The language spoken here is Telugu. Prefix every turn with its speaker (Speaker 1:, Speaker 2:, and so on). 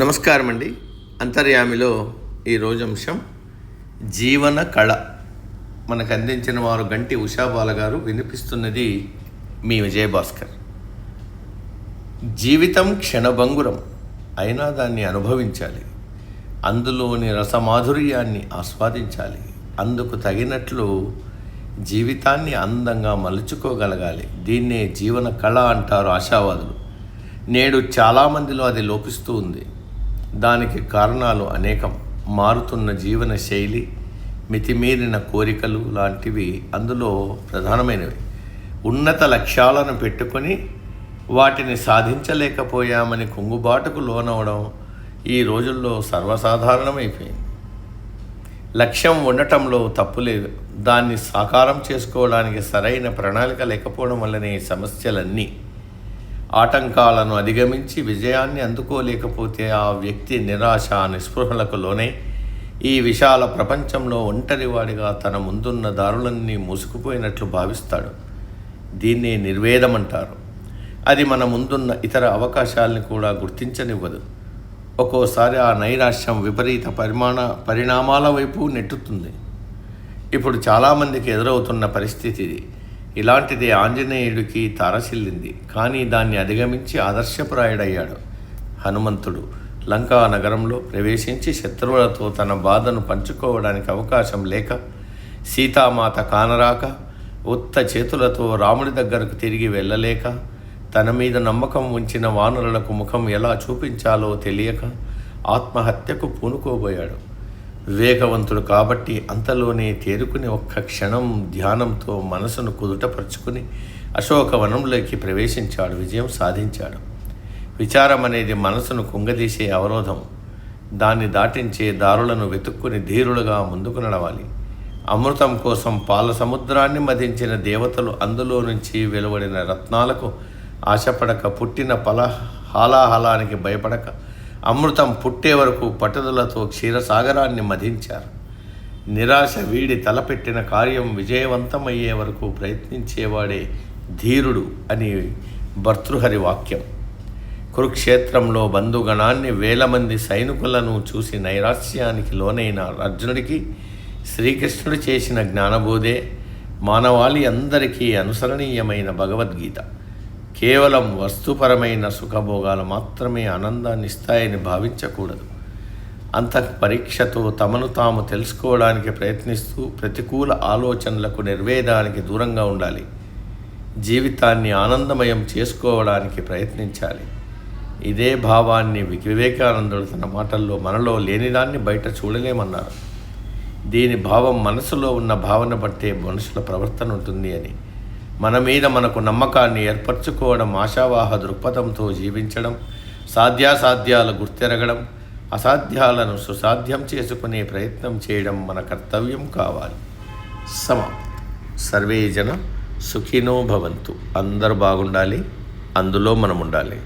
Speaker 1: నమస్కారం అండి. అంతర్యామిలో ఈరోజు అంశం జీవన కళ. మనకు అందించిన వారు గంటి ఉషాబాల గారు, వినిపిస్తున్నది మీ విజయభాస్కర్. జీవితం క్షణభంగురం, అయినా దాన్ని అనుభవించాలి. అందులోని రసమాధుర్యాన్ని ఆస్వాదించాలి. అందుకు తగినట్లు జీవితాన్ని అందంగా మలుచుకోగలగాలి. దీన్నే జీవన కళ అంటారు ఆశావాదులు. నేడు చాలామందిలో అది లోపిస్తూ ఉంది. దానికి కారణాలు అనేకం. మారుతున్న జీవన శైలి, మితిమీరిన కోరికలు లాంటివి అందులో ప్రధానమైనవి. ఉన్నత లక్ష్యాలను పెట్టుకొని వాటిని సాధించలేకపోయామని కుంగుబాటుకు లోనవడం ఈ రోజుల్లో సర్వసాధారణమైపోయింది. లక్ష్యం ఉండటంలో తప్పు లేదు. దాన్ని సాకారం చేసుకోవడానికి సరైన ప్రణాళిక లేకపోవడం వల్లనే ఈ సమస్యలన్నీ. ఆటంకాలను అధిగమించి విజయాన్ని అందుకోలేకపోతే ఆ వ్యక్తి నిరాశ, నిస్పృహలకు లోనే ఈ విశాల ప్రపంచంలో ఒంటరివాడిగా తన ముందున్న దారులన్నీ మూసుకుపోయినట్లు భావిస్తాడు. దీన్నే నిర్వేదం అంటారు. అది మన ముందున్న ఇతర అవకాశాలని కూడా గుర్తించనివ్వదు. ఒక్కోసారి ఆ నైరాశ్యం విపరీత పరిణామాల వైపు నెట్టుతుంది. ఇప్పుడు చాలామందికి ఎదురవుతున్న పరిస్థితి ఇది. ఇలాంటిది ఆంజనేయుడికి తారసిల్లింది. కానీ దాన్ని అధిగమించి ఆదర్శప్రాయుడయ్యాడు. హనుమంతుడు లంకా నగరంలో ప్రవేశించి శత్రువులతో తన బాధను పంచుకోవడానికి అవకాశం లేక, సీతామాత కానరాక, ఉత్త చేతులతో రాముడి దగ్గరకు తిరిగి వెళ్ళలేక, తన మీద నమ్మకం ఉంచిన వానరులకు ముఖం ఎలా చూపించాలో తెలియక ఆత్మహత్యకు పూనుకోబోయాడు. వివేకవంతుడు కాబట్టి అంతలోనే తేరుకుని ఒక్క క్షణం ధ్యానంతో మనసును కుదుటపరుచుకుని అశోకవనంలోకి ప్రవేశించాడు. విజయం సాధించాడు. విచారం అనేది మనసును కుంగదీసే అవరోధం. దాన్ని దాటించే దారులను వెతుక్కుని ధీరులుగా ముందుకు నడవాలి. అమృతం కోసం పాల సముద్రాన్ని మదించిన దేవతలు అందులో నుంచి వెలువడిన రత్నాలకు ఆశపడక, పుట్టిన హాలాహలానికి భయపడక, అమృతం పుట్టే వరకు పట్టుదలతో క్షీరసాగరాన్ని మధించారు. నిరాశ వీడి తలపెట్టిన కార్యం విజయవంతమయ్యే వరకు ప్రయత్నించేవాడే ధీరుడు అని భర్తృహరి వాక్యం. కురుక్షేత్రంలో బంధుగణాన్ని, వేల మంది సైనికులను చూసి నైరాశ్యానికి లోనైన అర్జునుడికి శ్రీకృష్ణుడు చేసిన జ్ఞానబోధే మానవాళి అందరికీ అనుసరణీయమైన భగవద్గీత. కేవలం వస్తుపరమైన సుఖభోగాలు మాత్రమే ఆనందాన్ని ఇస్తాయని భావించకూడదు. అంతఃపరీక్షతో తమను తాము తెలుసుకోవడానికి ప్రయత్నిస్తూ ప్రతికూల ఆలోచనలకు, నిర్వేదానికి దూరంగా ఉండాలి. జీవితాన్ని ఆనందమయం చేసుకోవడానికి ప్రయత్నించాలి. ఇదే భావాన్ని వివేకానందుడు తన మాటల్లో మనలో లేనిదాన్ని బయట చూడలేమన్నారు. దీని భావం మనసులో ఉన్న భావన బట్టే మనుషుల ప్రవర్తన ఉంటుంది అని. మన మీద మనకు నమ్మకాన్ని ఏర్పరచుకోవడం, ఆశావాహ దృక్పథంతో జీవించడం, సాధ్యాసాధ్యాలు గుర్తెరగడం, అసాధ్యాలను సుసాధ్యం చేసుకునే ప్రయత్నం చేయడం మన కర్తవ్యం కావాలి. సర్వే జన సుఖినో భవంతు. అందరూ బాగుండాలి, అందులో మనం ఉండాలి.